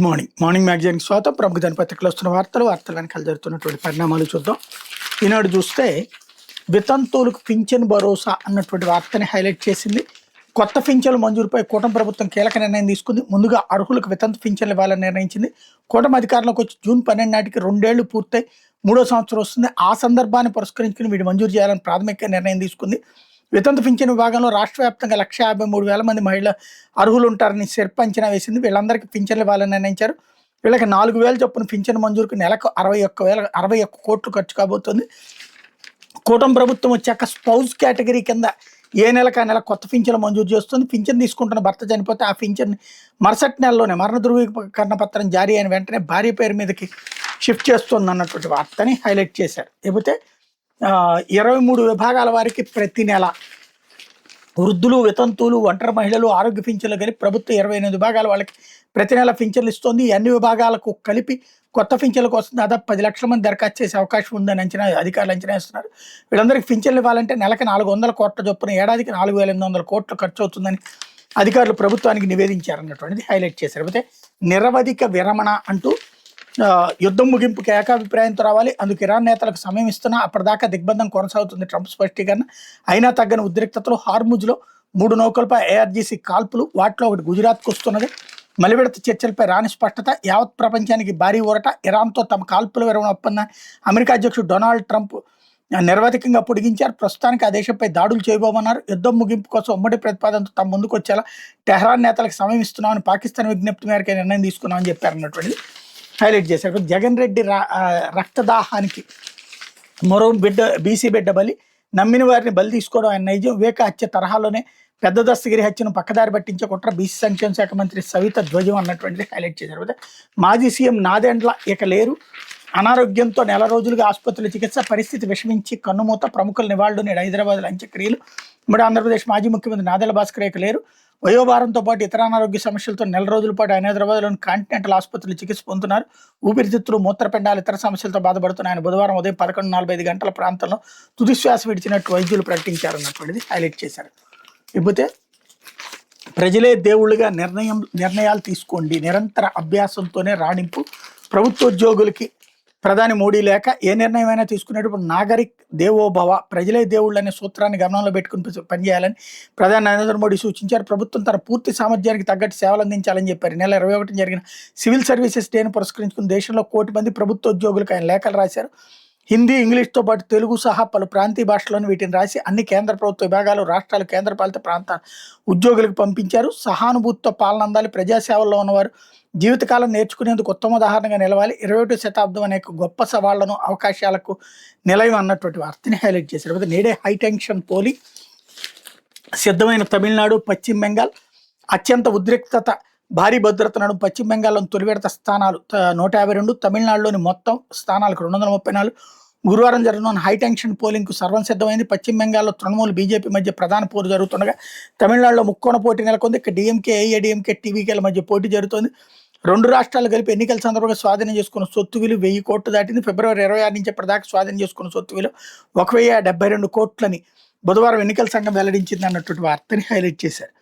Morning మ్యాగజైన్కి స్వాగతం. ప్రముఖ దినపత్రికలు వస్తున్న వార్తల వెనకాల జరుగుతున్నటువంటి పరిణామాలు చూద్దాం. ఈనాడు చూస్తే వితంతువులకు పింఛన్ భరోసా అన్నటువంటి వార్తని హైలైట్ చేసింది. కొత్త పింఛన్ల మంజూరుపై కూటమి ప్రభుత్వం కీలక నిర్ణయం తీసుకుంది. ముందుగా అర్హులకు వితంతు పింఛన్లు ఇవ్వాలని నిర్ణయించింది. కూటమి అధికారంలోకి వచ్చి జూన్ 12 నాటికి 2 ఏళ్లు పూర్తయి 3వ సంవత్సరం వస్తుంది. ఆ సందర్భాన్ని పురస్కరించుకుని వీటి మంజూరు చేయాలని ప్రాథమిక నిర్ణయం తీసుకుంది. వితంతు పింఛన్ విభాగంలో రాష్ట్ర వ్యాప్తంగా 153,000 మంది మహిళ అర్హులు ఉంటారని సెర్ప్ అంచనా వేసింది. వీళ్ళందరికీ పింఛన్లు ఇవ్వాలని నిర్ణయించారు. వీళ్ళకి 4,000 చొప్పున పింఛన్ మంజూరుకు నెలకు 61 కోట్లు ఖర్చు కాబోతుంది. కూటమి ప్రభుత్వం వచ్చాక స్పౌజ్ కేటగిరీ కింద ఏ నెలకు ఆ నెల కొత్త పింఛన్లు మంజూరు చేస్తుంది. పింఛన్ తీసుకుంటున్న భర్త చనిపోతే ఆ పింఛన్ మరుసటి నెలలోనే మరణ ధృవీకరణ పత్రం జారీ అయిన వెంటనే భార్య పేరు మీదకి షిఫ్ట్ చేస్తుంది అన్నటువంటి వార్తని హైలైట్ చేశారు. లేకపోతే 23 విభాగాల వారికి ప్రతి నెల వృద్ధులు, వితంతువులు, ఒంటరి మహిళలు, ఆరోగ్య పింఛన్లు కలిపి ప్రభుత్వం 28 విభాగాల వాళ్ళకి ప్రతి నెల పింఛన్లు ఇస్తోంది. ఈ అన్ని విభాగాలకు కలిపి కొత్త పింఛన్ల కోసం దాదాపు 10 లక్షల మంది దరఖాస్తు చేసే అవకాశం ఉందని అధికారులు అంచనా వేస్తున్నారు. వీళ్ళందరికీ పింఛన్లు ఇవ్వాలంటే నెలకు 400 కోట్ల చొప్పున ఏడాదికి 4,800 కోట్లు ఖర్చు అవుతుందని అధికారులు ప్రభుత్వానికి నివేదించారన్నటువంటిది హైలైట్ చేశారు. అయితే నిరవధిక విరమణ అంటూ యుద్ధం ముగింపుకి ఏకాభిప్రాయంతో రావాలి, అందుకు ఇరాన్ నేతలకు సమయం ఇస్తున్నా అప్పటిదాకా దిగ్బంధం కొనసాగుతుంది ట్రంప్ స్పష్టీకరణ. అయినా తగ్గని ఉద్రిక్తతలు. హార్ముజ్లో 3 నౌకలపై ARGC కాల్పులు, వాటిలో ఒకటి గుజరాత్కు వస్తున్నది. మలివిడత చర్చలపై రాని స్పష్టత. యావత్ ప్రపంచానికి భారీ ఊరట. ఇరాన్తో తమ కాల్పుల విరమణ ఒప్పందాన్ని అమెరికా అధ్యక్షుడు డొనాల్డ్ ట్రంప్ నిరవధికంగా పొడిగించారు. ప్రస్తుతానికి ఆ దేశంపై దాడులు చేయబోమన్నారు. యుద్ధం ముగింపు కోసం ఉమ్మడి ప్రతిపాదనతో తమ ముందుకు వచ్చేలా టెహ్రాన్ నేతలకు సమయం ఇస్తున్నామని పాకిస్తాన్ విజ్ఞప్తి మేరకు నిర్ణయం తీసుకున్నామని చెప్పారన్నటువంటిది హైలైట్ చేశారు. జగన్ రెడ్డి రక్తదాహానికి మరో బీసీ బిడ్డ బలి. నమ్మిన వారిని బలి తీసుకోవడం ఆయన నైజం. వివేక హత్య తరహాలోనే పెద్ద దస్తగిరి హత్యను పక్కదారి పట్టించే కుట్ర బీసీ సంక్షేమ శాఖ మంత్రి సవిత ధ్వజం అన్నటువంటిది హైలైట్ చేశారు. మాజీ సీఎం నాదెండ్ల ఇక లేరు. అనారోగ్యంతో నెల రోజులుగా ఆసుపత్రుల చికిత్స, పరిస్థితి విషమించి కన్నుమూత. ప్రముఖుల నివాళులు నేడు హైదరాబాద్లో అంత్యక్రియలు. ఉమ్మడి ఆంధ్రప్రదేశ్ మాజీ ముఖ్యమంత్రి నాదెండ్ల భాస్కర్ ఇక లేరు. వయోభారంతో పాటు ఇతర అనారోగ్య సమస్యలతో నెల రోజుల పాటు ఆయన హైదరాబాద్లోని కాంటినెంటల్ ఆసుపత్రులు చికిత్స పొందుతున్నారు. ఊపిరితిత్తులు, మూత్రపిండాలు, ఇతర సమస్యలతో బాధపడుతున్న ఆయన బుధవారం ఉదయం 11:45 గంటల ప్రాంతంలో తుదిశ్వాస విడిచినట్టు వైద్యులు ప్రకటించారన్నటువంటిది హైలైట్ చేశారు. ఇకపోతే ప్రజలే దేవుళ్ళుగా నిర్ణయాలు తీసుకోండి, నిరంతర అభ్యాసంతోనే రాణింపు. ప్రభుత్వోద్యోగులకి ప్రధాని మోడీ లేక ఏ నిర్ణయమైనా తీసుకునేటప్పుడు నాగరిక్ దేవోభవ, ప్రజలే దేవుళ్ళు అనే సూత్రాన్ని గమనంలో పెట్టుకుని పనిచేయాలని ప్రధాని నరేంద్ర మోడీ సూచించారు. ప్రభుత్వం తన పూర్తి సామర్థ్యానికి తగ్గట్టు సేవలు అందించాలని చెప్పారు. నెల 21 జరిగిన సివిల్ సర్వీసెస్ డేను పురస్కరించుకుని దేశంలో 1 కోటి మంది ప్రభుత్వోద్యోగులకు ఆయన లేఖలు రాశారు. హిందీ, ఇంగ్లీష్తో పాటు తెలుగు సహా పలు ప్రాంతీయ భాషల్లోని వీటిని రాసి అన్ని కేంద్ర ప్రభుత్వ విభాగాలు, రాష్ట్రాలు, కేంద్రపాలిత ప్రాంతాల ఉద్యోగులకు పంపించారు. సహానుభూతితో పాలన అందాలి, ప్రజాసేవల్లో ఉన్నవారు జీవితకాలం నేర్చుకునేందుకు ఉత్తమ ఉదాహరణగా నిలవాలి. 21వ శతాబ్దం అనేక గొప్ప సవాళ్లను, అవకాశాలకు నిలయం అన్నటువంటి వార్తని హైలైట్ చేశారు. నేడే హైటెన్షన్ పోలింగ్ సిద్ధమైన తమిళనాడు, పశ్చిమ బెంగాల్. అత్యంత ఉద్రిక్తత, భారీ భద్రత నడుమ పశ్చిమ బెంగాల్లోని తొలి విడత స్థానాలు 152, తమిళనాడులోని మొత్తం స్థానాలకు 234. గురువారం జరగనున్న హైటెన్షన్ పోలింగ్కు సర్వం సిద్ధమైంది. పశ్చిమ బెంగాల్లో తృణమూల్, బీజేపీ మధ్య ప్రధాన పోరు జరుగుతుండగా తమిళనాడులో ముక్కోణ పోటీ నెలకొంది. ఇక్కడ డిఎంకే, ఏఐడిఎంకే, టీవీకేల మధ్య పోటీ జరుగుతోంది. 2 రాష్ట్రాలు కలిపి ఎన్నికల సందర్భంగా స్వాధీనం చేసుకున్న సొత్తు విలువ 1000 కోట్లు దాటింది. ఫిబ్రవరి 26 నుంచి ఇప్పటిదాకా స్వాధీనం చేసుకున్న సొత్తు విలువ 1,072 కోట్లని బుధవారం ఎన్నికల సంఘం వెల్లడించింది అన్నటువంటి వార్తని హైలైట్ చేశారు.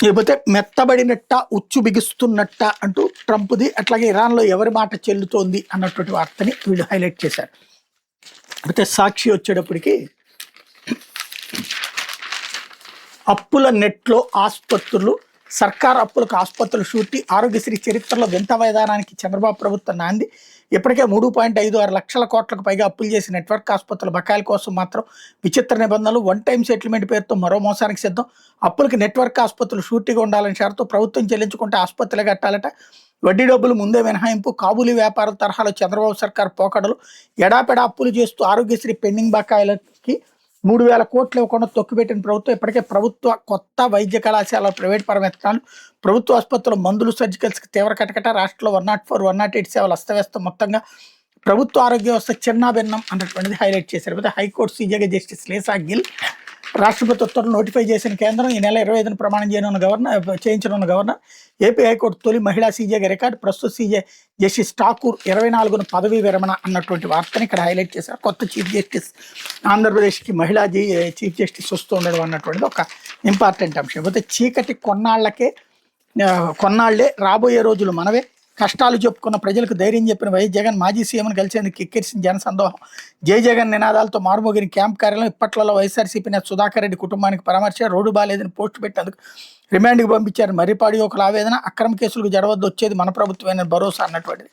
లేకపోతే మెత్తబడినట్ట, ఉచ్చు బిగుస్తున్నట్ట అంటూ ట్రంప్ది, అట్లాగే ఇరాన్లో ఎవరి మాట చెల్లుతోంది అన్నటువంటి వార్తని వీళ్ళు హైలైట్ చేశారు. అయితే సాక్షి వచ్చేటప్పటికి అప్పుల నెట్లో ఆసుపత్రులు, సర్కార్ అప్పులకు ఆసుపత్రులు షూరిటీ. ఆరోగ్యశ్రీ చరిత్రలో వింత విధానానికి చంద్రబాబు ప్రభుత్వం నాంది. ఇప్పటికే 3.56 లక్షల కోట్లకు పైగా అప్పులు చేసి నెట్వర్క్ ఆసుపత్రుల బకాయిల కోసం మాత్రం విచిత్ర నిబంధనలు. 1 టైం సెటిల్మెంట్ పేరుతో మరో మోసానికి సిద్ధం. అప్పులకి నెట్వర్క్ ఆసుపత్రులు షూరిటీగా ఉండాలని షరతు. ప్రభుత్వం చెల్లించుకుంటే ఆసుపత్రులే కట్టాలట. వడ్డీ డబ్బులు ముందే మినహాయింపు. కాబూలీ వ్యాపారం తరహాలో చంద్రబాబు సర్కార్ పోకడలు. ఎడాపెడా అప్పులు చేస్తూ ఆరోగ్యశ్రీ పెండింగ్ బకాయిలకి 3,000 కోట్లు ఇవ్వకుండా తొక్కిపెట్టిన ప్రభుత్వం. ఇప్పటికే ప్రభుత్వ కొత్త వైద్య కళాశాల, ప్రైవేట్ పరమెత్తనాలు, ప్రభుత్వ ఆసుపత్రుల మందులు, సర్జికల్స్కి తీవ్ర కటకట. రాష్ట్రంలో 104, 108 సేవలు అస్తవ్యస్తం. మొత్తంగా ప్రభుత్వ ఆరోగ్య వ్యవస్థ చిన్నాభిన్నం అన్నటువంటిది హైలైట్ చేశారు. హైకోర్టు సీజేగా జస్టిస్ లేసా గిల్ రాష్ట్రపతి ఉత్తర్వులు నోటిఫై చేసిన కేంద్రం. ఈ నెల 25న ప్రమాణం చేయించనున్న గవర్నర్. ఏపీ హైకోర్టు తొలి మహిళా సీజేగా రికార్డు. ప్రస్తుత సీజే జస్టిస్ ఠాకూర్ 24న పదవీ విరమణ అన్నటువంటి వార్తని ఇక్కడ హైలైట్ చేశారు. కొత్త చీఫ్ జస్టిస్ ఆంధ్రప్రదేశ్కి మహిళా చీఫ్ జస్టిస్ వస్తూ ఉండడం అన్నటువంటిది ఒక ఇంపార్టెంట్ అంశం. అయితే చీకటి కొన్నాళ్లకే కొన్నాళ్లే రాబోయే రోజులు మనవే, కష్టాలు చెప్పుకున్న ప్రజలకు ధైర్యం చెప్పిన వైఎస్ జగన్ మాజీ సీఎంను కలిసేందుకు కిక్కిరిసిన జనసందోహం. జై జగన్ నినాదాలతో మారుమోగిన క్యాంప్ కార్యాలయం. ఇప్పట్లలో వైఎస్ఆర్సీపీ నేత సుధాకర్ రెడ్డి కుటుంబానికి పరామర్శ. రోడ్డు బాలేదని పోస్టు పెట్టేందుకు రిమాండ్కి పంపించారు. మర్రిపాడి ఒక ఆవేదన. అక్రమ కేసులకు జడవద్దు, వచ్చేది మన ప్రభుత్వమైన భరోసా అన్నటువంటిది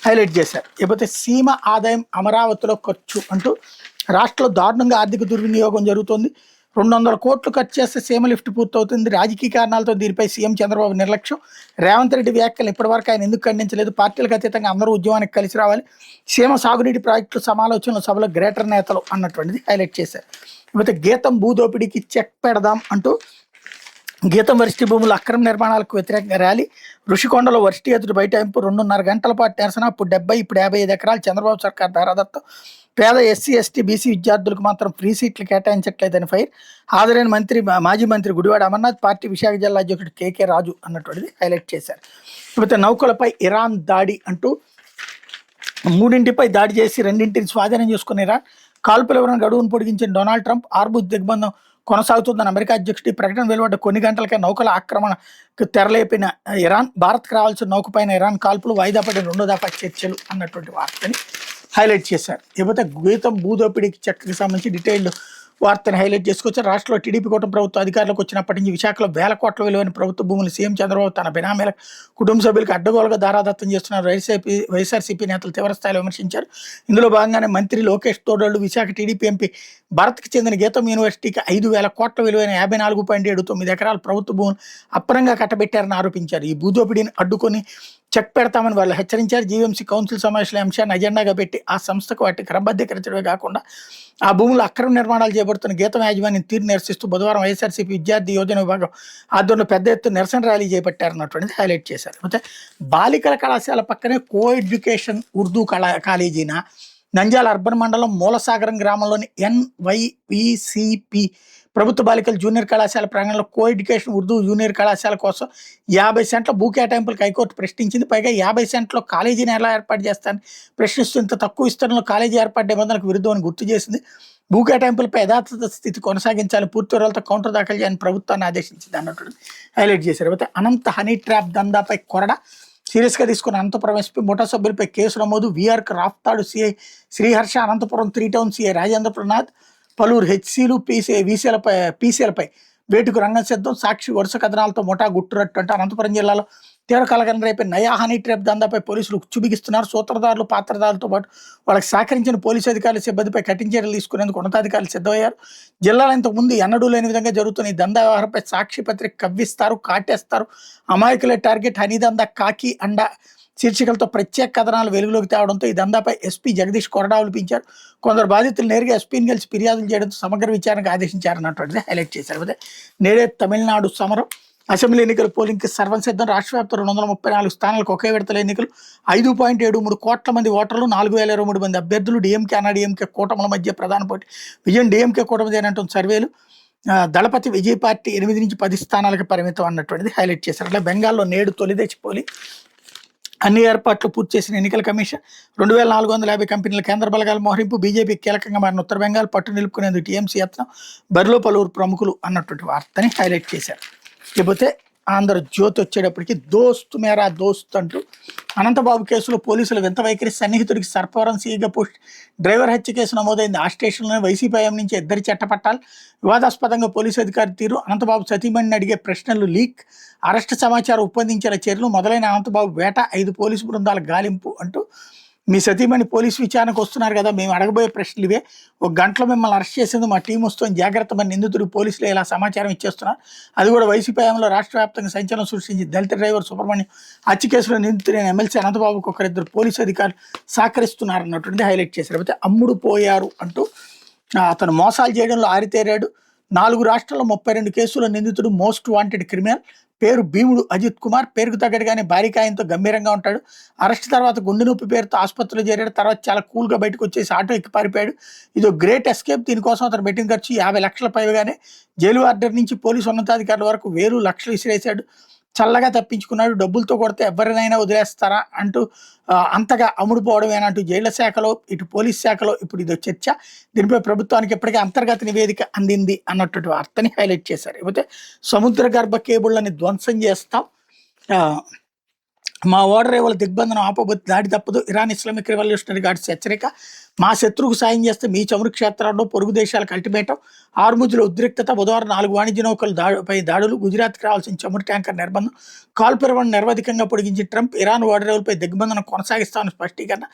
హైలైట్ చేశారు. ఇకపోతే సీమ ఆదాయం అమరావతిలో ఖర్చు అంటూ రాష్ట్రంలో దారుణంగా ఆర్థిక దుర్వినియోగం జరుగుతోంది. 200 కోట్లు ఖర్చు చేస్తే సీమ లిఫ్ట్ పూర్తవుతుంది. రాజకీయ కారణాలతో దీనిపై సీఎం చంద్రబాబు నిర్లక్ష్యం. రేవంత్ రెడ్డి వ్యాఖ్యలు ఇప్పటివరకు ఆయన ఎందుకు ఖండించలేదు? పార్టీలకు అతీతంగా అందరూ ఉద్యమానికి కలిసి రావాలి. సీమ సాగునీటి ప్రాజెక్టుల సమాలోచనల సభలో గ్రేటర్ నేతలు అన్నటువంటిది హైలైట్ చేశారు. ఇకపోతే గీతం భూదోపిడీకి చెక్ పెడదాం అంటూ గీతం వర్సిటీ భూముల అక్రమ నిర్మాణాలకు వ్యతిరేకంగా ర్యాలీ. ఋషికొండలో వర్సిటీ ఎదుటి బైఠాయింపు. 2.5 గంటల పాటు నిరసన. అప్పుడు 70, ఇప్పుడు 55 ఎకరాలు చంద్రబాబు సర్కార్ ధారాదత్తం. పేద ఎస్సీ, ఎస్టీ, బీసీ విద్యార్థులకు మాత్రం ఫ్రీ సీట్లు కేటాయించట్లేదని ఫైర్. హాజరైన మాజీ మంత్రి గుడివాడ అమర్నాథ్. పార్టీ విశాఖ జిల్లా అధ్యక్షుడు కేకే రాజు అన్నటువంటిది హైలైట్ చేశారు. ఇకపోతే నౌకలపై ఇరాన్ దాడి అంటూ 3 దాడి చేసి 2 స్వాధీనం చేసుకున్న ఇరాన్. కాల్పుల వివరణ గడువును పొడిగించిన డొనాల్డ్ ట్రంప్. ఆర్బుద్ దిగ్బంధం కొనసాగుతుందని అమెరికా అధ్యక్షుడి ప్రకటన వెలువడ్డ కొన్ని గంటలకే నౌకల ఆక్రమణకు తెరలేపిన ఇరాన్. భారత్కు రావాల్సిన నౌకపైన ఇరాన్ కాల్పులు. వాయిదా పడిన 2వ దఫా చర్చలు అన్నటువంటి వార్తని హైలైట్ చేశారు. ఇకపోతే గీతం భూదోపిడీకి చెక్కకి సంబంధించి డీటెయిల్డ్ వార్తను హైలైట్ చేసుకొచ్చారు. రాష్ట్రంలో టీడీపీ కూటమి ప్రభుత్వం అధికారులకు వచ్చినప్పటి నుంచి విశాఖలో వేల కోట్ల విలువైన ప్రభుత్వ భూములు సీఎం చంద్రబాబు తన బినామీల కుటుంబ సభ్యులకు అడ్డగోలుగా దారాదత్తం చేస్తున్నారు. వైఎస్ఆర్సీపీ నేతలు తీవ్రస్థాయిలో విమర్శించారు. ఇందులో భాగంగానే మంత్రి లోకేష్ తోడళ్లు విశాఖ టీడీపీ ఎంపీ భరత్కి చెందిన గీతం యూనివర్సిటీకి 5,000 కోట్ల విలువైన 54.79 ఎకరాల ప్రభుత్వ భూములు అప్పరంగా కట్టబెట్టారని ఆరోపించారు. ఈ భూదోపిడీని అడ్డుకొని చెక్ పెడతామని వాళ్ళు హెచ్చరించారు. జీవీఎంసీ కౌన్సిల్ సమావేశంలో అంశాన్ని అజెండాగా పెట్టి ఆ సంస్థకు వాటిని క్రమబద్ధీకరించడమే కాకుండా ఆ భూములు అక్రమ నిర్మాణాలు చేపడుతున్న గీతం యాజమాన్యం తీరు నిరసిస్తూ బుధవారం వైఎస్ఆర్సీపీ విద్యార్థి యోజన విభాగం ఆధ్వర్యంలో పెద్ద ఎత్తున నిరసన ర్యాలీ చేపట్టారన్నటువంటిది హైలైట్ చేశారు. అయితే బాలికల కళాశాల పక్కనే కో ఎడ్యుకేషన్ ఉర్దూ కాలేజీన నంద్యాల అర్బన్ మండలం మూలసాగరం గ్రామంలోని NYVCP ప్రభుత్వ బాలికల జూనియర్ కళాశాల ప్రాంగణంలో కో ఎడ్యుకేషన్ ఉర్దూ జూనియర్ కళాశాల కోసం 50 సెంట్ల భూ కేటాయింపులకు హైకోర్టు ప్రశ్నించింది. పైగా 50 సెంట్లో కాలేజీని ఎలా ఏర్పాటు చేస్తానని ప్రశ్నిస్తూ ఇంత తక్కువ విస్తరణలో కాలేజీ ఏర్పాటు నిబంధనలకు విరుద్ధమని గుర్తు చేసింది. భూ కేటాయింపులపై యథాతథ స్థితి కొనసాగించాలని, పూర్తి వివరాలతో కౌంటర్ దాఖలు చేయాలని ప్రభుత్వాన్ని ఆదేశించింది అన్నట్టు హైలైట్ చేశారు. అయితే అనంత హనీ ట్రాప్ దందాపై కొరడ సీరియస్గా తీసుకున్న అనంతపురం ఎస్పీ ముఠా సభ్యులపై కేసు నమోదు. వీఆర్కు Raptadu CI Sriharsha, Anantapur 3 town CI Rajendrapranath, పలువురు హెచ్సీలు పీసీలపై వేటుకు రంగం సిద్ధం. సాక్షి వరుస కథనాలతో ముఠా గుట్టురట్టు అంటే అనంతపురం జిల్లాలో తీవ్ర కలకలం రేపే నయా హనీ ట్రాప్ దందాపై పోలీసులు చుబిగిస్తున్నారు. సూత్రధారులు, పాత్రధారులతో పాటు వాళ్ళకి సహకరించిన పోలీసు అధికారుల సిబ్బందిపై కఠిన చర్యలు తీసుకునేందుకు ఉన్నతాధికారులు సిద్ధమయ్యారు. జిల్లాలో ఇంతకుముందు ఎన్నడూ లేని విధంగా జరుగుతున్న ఈ దందా వ్యవహారంపై సాక్షి పత్రిక కవ్విస్తారు, కాటేస్తారు. అమాయకులే టార్గెట్, హనీ దందా కాకి అండ శీర్షికలతో ప్రత్యేక కథనాలు వెలుగులోకి తేవడంతో ఈ దందాపై ఎస్పీ జగదీష్ కొరడా పిలిపించారు. కొందరు బాధితులు నేరుగా ఎస్పీని కలిసి ఫిర్యాదులు చేయడంతో సమగ్ర విచారణకు ఆదేశించారన్నటువంటిది హైలైట్ చేశారు. అదే నేడే తమిళనాడు సమరం. అసెంబ్లీ ఎన్నికల పోలింగ్కి సర్వం సిద్ధం. రాష్ట్ర వ్యాప్తంగా 234 స్థానాలకు ఒకే విడతల ఎన్నికలు. 5.73 కోట్ల మంది ఓటర్లు, 4,023 మంది అభ్యర్థులు. డిఎంకే అన్నాడీఎంకే కూటముల మధ్య ప్రధాన పోటీ. విజయం డిఎంకే కూటమిది అంటున్న సర్వేలు. దళపతి విజయ్ పార్టీ 8 నుంచి 10 స్థానాలకు పరిమితం అన్నటువంటిది హైలైట్ చేశారు. అట్లా బెంగాల్లో నేడు తొలిదశ పోలింగ్. అన్ని ఏర్పాట్లు పూర్తి చేసిన ఎన్నికల కమిషన్. 2,450 కంపెనీల కేంద్ర బలగాల మోహరింపు. బీజేపీ కీలకంగా మారిన ఉత్తర బెంగాల్ పట్టు నిలుపుకునేందుకు టీఎంసీ యత్నం. బరిలో పలువురు ప్రముఖులు అన్నటువంటి వార్తని హైలైట్ చేశారు. లేకపోతే ఆంధ్రజ్యోతి వచ్చేటప్పటికి దోస్త్ మేరా దోస్త్ అంటూ అనంతబాబు కేసులో పోలీసులు వింత వైఖరి. సన్నిహితుడికి సర్పవరం సీగా పోస్ట్. డ్రైవర్ హత్య కేసు నమోదైంది. ఆ స్టేషన్లోనే వైసీపీ నుంచి 2 చట్టపట్టాలు. వివాదాస్పదంగా పోలీసు అధికారి తీరు. అనంతబాబు సతీమణిని అడిగే ప్రశ్నలు లీక్. అరెస్టు సమాచారం ఉప్పందించేలా చర్యలు. మొదలైన అనంతబాబు వేట. 5 పోలీసు బృందాల గాలింపు అంటూ మీ సతీమణి పోలీసు విచారణకు వస్తున్నారు కదా, మేము అడగబోయే ప్రశ్నలు ఇవే. 1 గంటలో మిమ్మల్ని అరెస్ట్ చేసేందుకు మా టీం వస్తుంది, జాగ్రత్త. మరి నిందితుడు పోలీసులు ఇలా సమాచారం ఇచ్చేస్తున్నారు. అది కూడా వైసీపీ హయాంలో రాష్ట్ర వ్యాప్తంగా సంచలనం సృష్టించి దళిత డ్రైవర్ సుబ్రహ్మణ్యం హత్య కేసులో నిందితుడైన ఎమ్మెల్సీ అనంతబాబుకు 1-2 పోలీసు అధికారులు సహకరిస్తున్నారన్నటువంటి హైలైట్ చేశారు. అయితే అమ్ముడు పోయారు అంటూ అతను మోసాలు చేయడంలో ఆరితేరాడు. 4 రాష్ట్రాల్లో 32 కేసుల నిందితుడు. Most wanted criminal. పేరు భీముడు అజిత్ కుమార్. పేరుకు తగ్గట్టుగానే భారీ కాయంతో గంభీరంగా ఉంటాడు. అరెస్ట్ తర్వాత గుండె నొప్పి పేరుతో ఆసుపత్రిలో చేరాడు. తర్వాత చాలా కూల్గా బయటకు వచ్చేసి ఆటో ఎక్కి పారిపోయాడు. ఇదో గ్రేట్ ఎస్కేప్. దీనికోసం అతను పెట్టిన ఖర్చు 50 లక్షల పైగానే. జైలు వార్డర్ నుంచి పోలీసు ఉన్నతాధికారుల వరకు వేలు లక్షలు విసిరేశాడు. చల్లగా తప్పించుకున్నాడు. డబ్బులతో కొడితే ఎవరినైనా వదిలేస్తారా అంటూ అంతగా అమ్ముడుపోవడమేనంటూ జైళ్ల శాఖలో, ఇటు పోలీస్ శాఖలో ఇప్పుడు ఇదో చర్చ. దీనిపై ప్రభుత్వానికి ఇప్పటికే అంతర్గత నివేదిక అందింది అన్నటువంటి వార్తని హైలైట్ చేశారు. లేకపోతే సముద్ర గర్భ కేబుళ్లని ధ్వంసం చేస్తాం, ఆ, మా ఓడర్ ఇవాళ దిగ్బంధనం ఆపబోతే దాడి తప్పదు, ఇరాన్ ఇస్లామిక్ రెవల్యూషనరీ గార్డ్స్ హెచ్చరిక, మా శత్రువుకు సాయం చేస్తే మీ చమురు క్షేత్రాల్లో పొరుగు దేశాలకు అల్టిమేటం, హార్ముజులో ఉద్రిక్తత, బుధవారం 4 వాణిజ్య నౌకలు పై దాడులు, గుజరాత్కి రావాల్సిన చమురు ట్యాంకర్ నిర్బంధం, కాల్పురవణ నిరవధికంగా పొడిగించి ట్రంప్, ఇరాన్ ఓడరేవులపై దిగ్బంధనం కొనసాగిస్తామని స్పష్టీకరణ,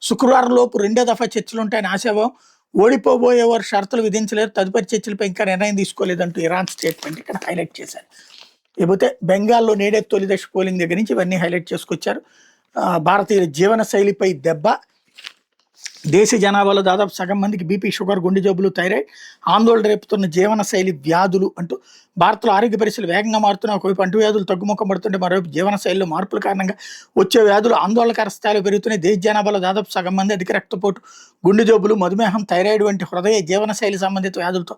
శుక్రవారం లోపు రెండో దఫా చర్చలుంటాయని ఆశాభావం, ఓడిపోబోయేవారు షరతులు విధించలేరు, తదుపరి చర్చలపై ఇంకా నిర్ణయం తీసుకోలేదంటూ ఇరాన్ స్టేట్మెంట్ ఇక్కడ హైలైట్ చేశారు. లేకపోతే బెంగాల్లో నేడే తొలి దశ పోలింగ్ దగ్గర నుంచి ఇవన్నీ హైలైట్ చేసుకొచ్చారు. భారతీయుల జీవన శైలిపై దెబ్బ, దేశ జనాభాలో దాదాపు సగం మందికి బీపీ, షుగర్, గుండె జబ్బులు, థైరాయిడ్, ఆందోళన రేపుతున్న జీవన శైలి వ్యాధులు అంటూ భారత్లో ఆరోగ్య పరిస్థితులు వేగంగా మారుతున్నాయి. ఒకవైపు అంటు వ్యాధులు తగ్గుముఖం పడుతుంటే మరోవైపు జీవన శైలిలో మార్పుల కారణంగా వచ్చే వ్యాధులు ఆందోళనకర స్థాయిలో పెరుగుతున్నాయి. దేశ జనాభాలో దాదాపు సగం మంది అధిక రక్తపోటు, గుండె జబ్బులు, మధుమేహం, థైరాయిడ్ వంటి హృదయ జీవన శైలి సంబంధిత వ్యాధులతో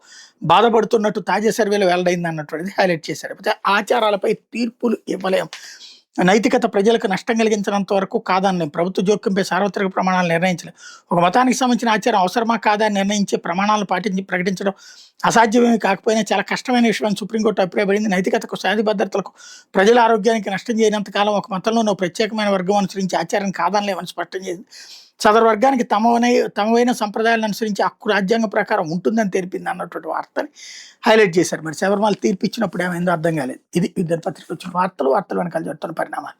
బాధపడుతున్నట్టు తాజా సర్వేలో వెల్లడైంది అన్నటువంటిది హైలైట్ చేశారు. అయితే ఆచారాలపై తీర్పులు ఇవ్వలేం, నైతికత ప్రజలకు నష్టం కలిగించినంత వరకు కాదనలేం, ప్రభుత్వ జోక్యంపై సార్వత్రిక ప్రమాణాలు నిర్ణయించలేం, ఒక మతానికి సంబంధించిన ఆచారం అవసరమా కాదా అని నిర్ణయించే ప్రమాణాలను ప్రకటించడం అసాధ్యమేమీ కాకపోయినా చాలా కష్టమైన విషయం సుప్రీంకోర్టు అభిప్రాయపడింది. నైతికతకు, శాంతి భద్రతలకు, ప్రజల ఆరోగ్యానికి నష్టం చేయనంత కాలం ఒక మతంలోనూ ప్రత్యేకమైన వర్గం అనుసరించి ఆచారం కాదనలేమని స్పష్టం చేసింది. సదరు వర్గానికి తమవైన సంప్రదాయాలను అనుసరించి హక్కు రాజ్యాంగ ప్రకారం ఉంటుందని తెలిపింది అన్నటువంటి వార్తని హైలైట్ చేశారు. మరి శబరిమల తీర్పు ఇచ్చినప్పుడు ఏమైందో అర్థం కాలేదు. ఇది దినపత్రిక వచ్చిన వార్తలు వెనకాల జరుగుతున్న పరిణామాలు.